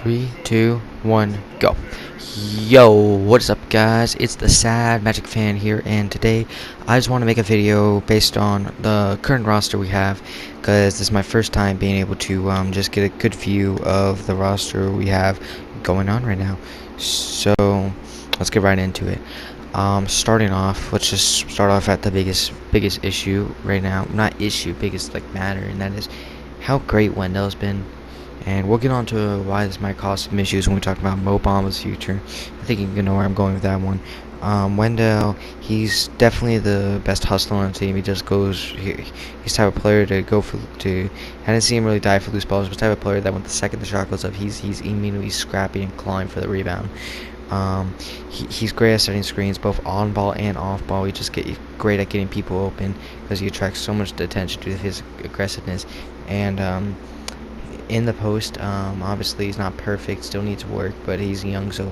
3, 2, 1, go. Yo, what is up, guys? It's the Sad Magic Fan here, and today I just want to make a video based on the current roster we have, because this is my first time being able to just get a good view of the roster we have going on right now. So let's get right into it. Starting off, let's just start off at the biggest issue right now. Not issue, biggest matter, and that is how great Wendell's been. And we'll get on to why this might cause some issues when we talk about Bball's future. I think you can know where I'm going with that one. Wendell, he's definitely the best hustler on the team. He just goes, he's the type of player to go for, I didn't see him really die for loose balls, but the type of player that when the second the shot goes up, he's immediately scrappy and clawing for the rebound. He's great at setting screens, both on ball and off ball. He just great at getting people open because he attracts so much attention due to his aggressiveness. And in the post, obviously he's not perfect, still needs work, but he's young, so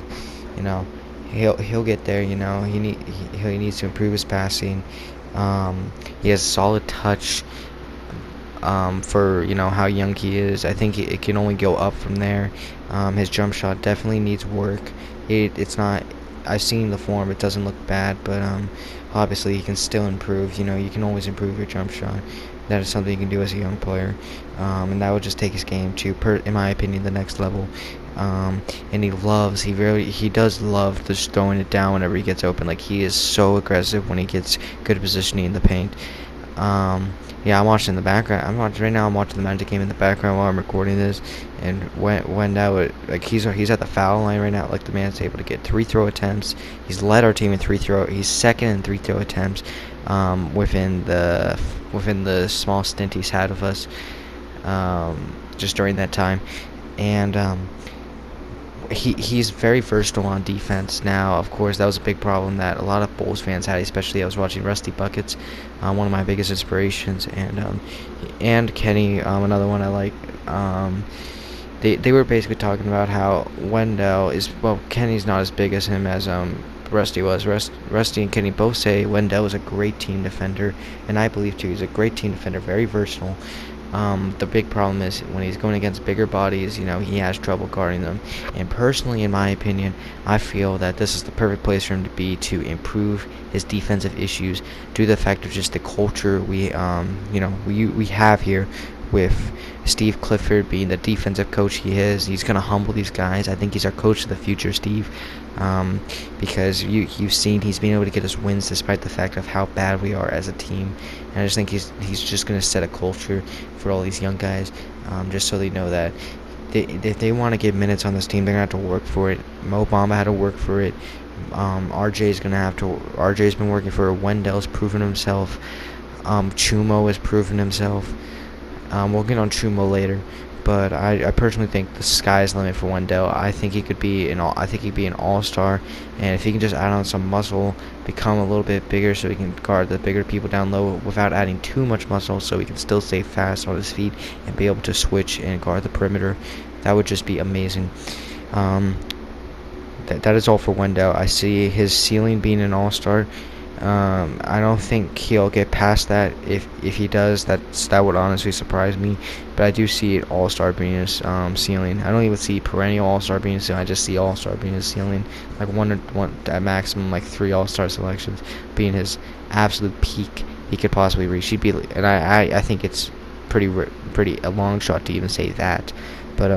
he'll get there. He needs to improve his passing. He has solid touch for how young he is. I think it can only go up from there. His jump shot definitely needs work. It's not, I've seen the form, it doesn't look bad, but obviously he can still improve. You can always improve your jump shot. That is something you can do as a young player, and that would just take his game to, in my opinion, the next level. And he does love just throwing it down whenever he gets open. He is so aggressive when he gets good positioning in the paint. Yeah, I'm watching in the background. I'm watching the Magic game in the background while I'm recording this. And when he's at the foul line right now. The man's able to get 3 throw attempts. He's led our team in he's second in 3 throw attempts. Within the small stint he's had with us, just during that time. And he's very versatile on defense. Now, of course, that was a big problem that a lot of Bulls fans had, especially I was watching Rusty Buckets, one of my biggest inspirations, and Kenny, another one I like. They were basically talking about how Wendell is, Kenny's not as big as him as Rusty was. Rusty and Kenny both say Wendell is a great team defender, and I believe too. He's a great team defender, very versatile. The big problem is when he's going against bigger bodies, he has trouble guarding them. And personally, in my opinion, I feel that this is the perfect place for him to be to improve his defensive issues due to the fact of just the culture we have here with Steve Clifford being the defensive coach he is. He's going to humble these guys. I think he's our coach of the future, Steve, because you've seen he's been able to get us wins despite the fact of how bad we are as a team. And I just think he's just going to set a culture for all these young guys, just so they know that if they want to get minutes on this team, they're going to have to work for it. Mo Bamba had to work for it. RJ's been working for it. Wendell's proven himself. Chumo has proven himself. We'll get on Chumo later, but I personally think the sky's the limit for Wendell. I think he could be an all-star, and if he can just add on some muscle, become a little bit bigger, so he can guard the bigger people down low without adding too much muscle, so he can still stay fast on his feet and be able to switch and guard the perimeter. That would just be amazing. That is all for Wendell. I see his ceiling being an all-star. I don't think he'll get past that. If he does, that would honestly surprise me. But I do see it all-star being his ceiling. I don't even see perennial all-star being his ceiling. I just see all-star being his ceiling. One at maximum 3 all-star selections being his absolute peak he could possibly reach. And I think it's pretty a long shot to even say that. But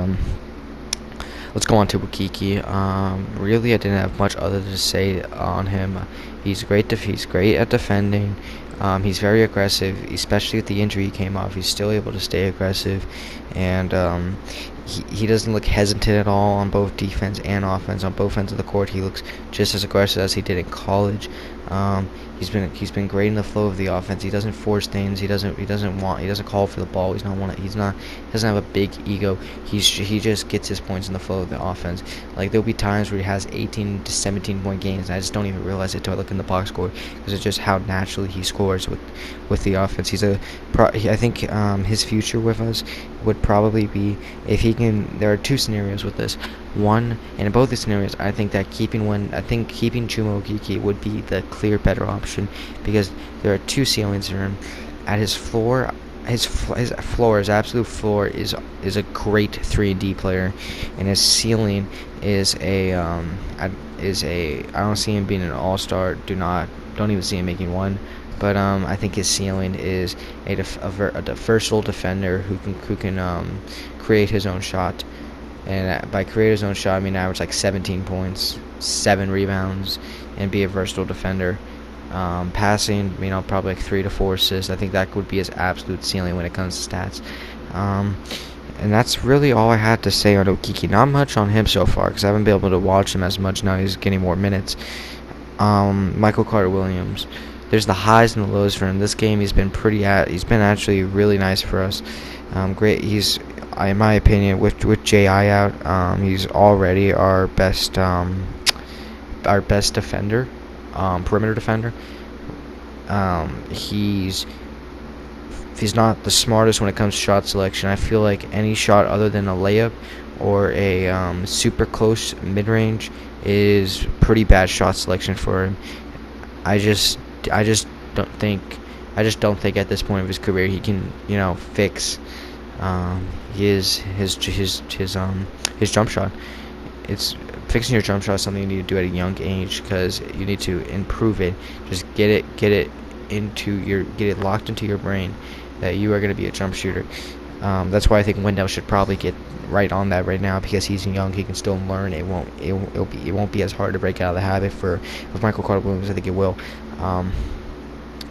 let's go on to Wakiki. Really, I didn't have much other to say on him. He's great at defending. He's very aggressive, especially with the injury he came off. He's still able to stay aggressive, and he doesn't look hesitant at all on both defense and offense. On both ends of the court, he looks just as aggressive as he did in college. He's been great in the flow of the offense. He doesn't force things. He doesn't call for the ball. He doesn't have a big ego. He just gets his points in the flow of the offense. There'll be times where he has 18 to 17 point games, and I just don't even realize it until I look in the box score, because it's just how naturally he scores with the offense. I think his future with us would probably be if he can. There are 2 scenarios with this. One, and in both the scenarios, I think keeping Chumo Okeke would be the clear better option, because there are 2 ceilings for him. At his floor, his floor, his absolute floor is a great 3-and-D player, and his ceiling is I don't see him being an all-star. Don't even see him making one. But I think his ceiling is a versatile defender who can create his own shot. And by create his own shot, I mean average like 17 points, 7 rebounds, and be a versatile defender. Passing, probably like 3 to 4 assists. I think that would be his absolute ceiling when it comes to stats. And that's really all I had to say on Okiki. Not much on him so far because I haven't been able to watch him as much now. He's getting more minutes. Michael Carter-Williams. There's the highs and the lows for him. This game he's been actually really nice for us. Great. He's, in my opinion, with J.I. out, he's already our best defender, perimeter defender. He's not the smartest when it comes to shot selection. I feel like any shot other than a layup or a super close mid-range is pretty bad shot selection for him. I just don't think at this point of his career he can fix his jump shot. It's fixing your jump shot is something you need to do at a young age because you need to improve it. Just get it locked into your brain that you are going to be a jump shooter. That's why I think Wendell should probably get right on that right now because he's young. He can still learn. It won't be as hard to break out of the habit with Michael Carter-Williams. I think it will.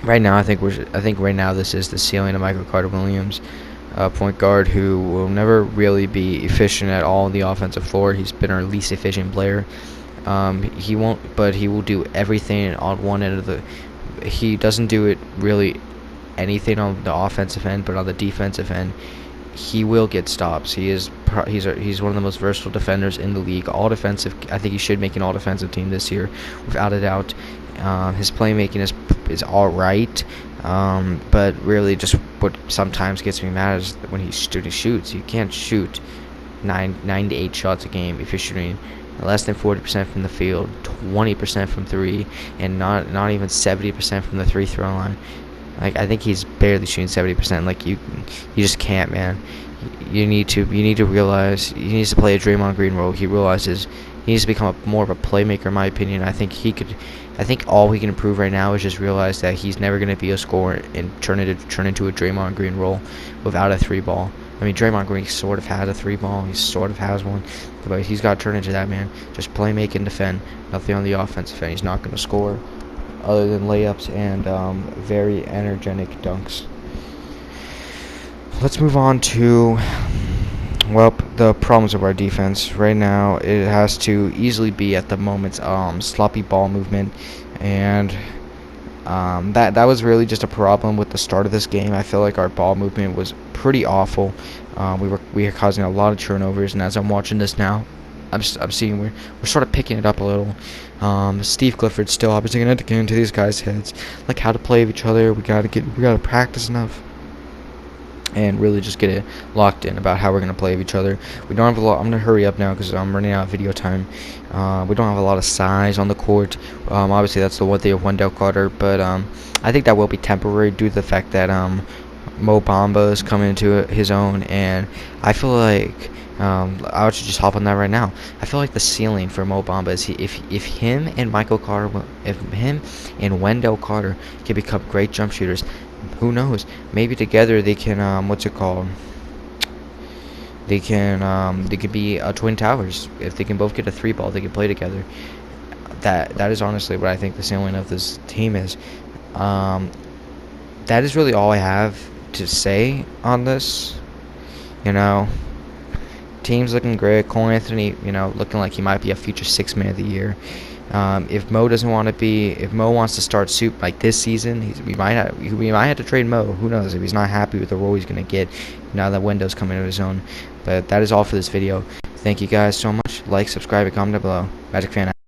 Right now, I think right now this is the ceiling of Michael Carter-Williams, point guard who will never really be efficient at all on the offensive floor. He's been our least efficient player. He will do everything on one end of the. He doesn't do it really anything on the offensive end, but on the defensive end, he will get stops. He's one of the most versatile defenders in the league. All defensive. I think he should make an all defensive team this year, without a doubt. His playmaking is all right, but really just what sometimes gets me mad is when he shoots. You can't shoot 9 to 8 shots a game if you're shooting less than 40% from the field, 20% from 3, and not even 70% from the free throw line. Like, I think he's barely shooting 70%. Like, you just can't, man. You need to realize he needs to play a Draymond Green role. He realizes he needs to become more of a playmaker, in my opinion. I think all he can improve right now is just realize that he's never going to be a scorer and turn into a Draymond Green role without a 3-ball. I mean, Draymond Green sort of had a 3-ball. He sort of has one. But he's got to turn into that, man. Just play, make, and defend. Nothing on the offensive end. He's not going to score other than layups and very energetic dunks. Let's move on to, well, the problems of our defense. Right now, it has to easily be at the moment sloppy ball movement, and that was really just a problem with the start of this game. I feel like our ball movement was pretty awful. We were causing a lot of turnovers, and as I'm watching this now, I'm seeing we're sort of picking it up a little. Steve Clifford's still obviously gonna get into these guys' heads, like how to play with each other. We gotta practice enough, and really just get it locked in about how we're going to play with each other. We don't have a lot. I'm going to hurry up now because I'm running out of video time. We don't have a lot of size on the court. Obviously, that's the one thing of Wendell Carter, but I think that will be temporary due to the fact that Mo Bamba is coming into his own, and I feel like I should just hop on that right now. I feel like the ceiling for Mo Bamba is if him and Wendell Carter can become great jump shooters, who knows? Maybe together they can They could be twin towers. If they can both get a 3-ball, they can play together. That is honestly what I think the ceiling of this team is. That is really all I have to say on this. Team's looking great. Cole Anthony, looking like he might be a future 6th man of the year. If Mo wants to start soup like this season, we might have to trade Mo. Who knows if he's not happy with the role he's gonna get now that Wendell's coming into his own. But that is all for this video. Thank you guys so much. Like, subscribe, and comment down below. Magic Fan out.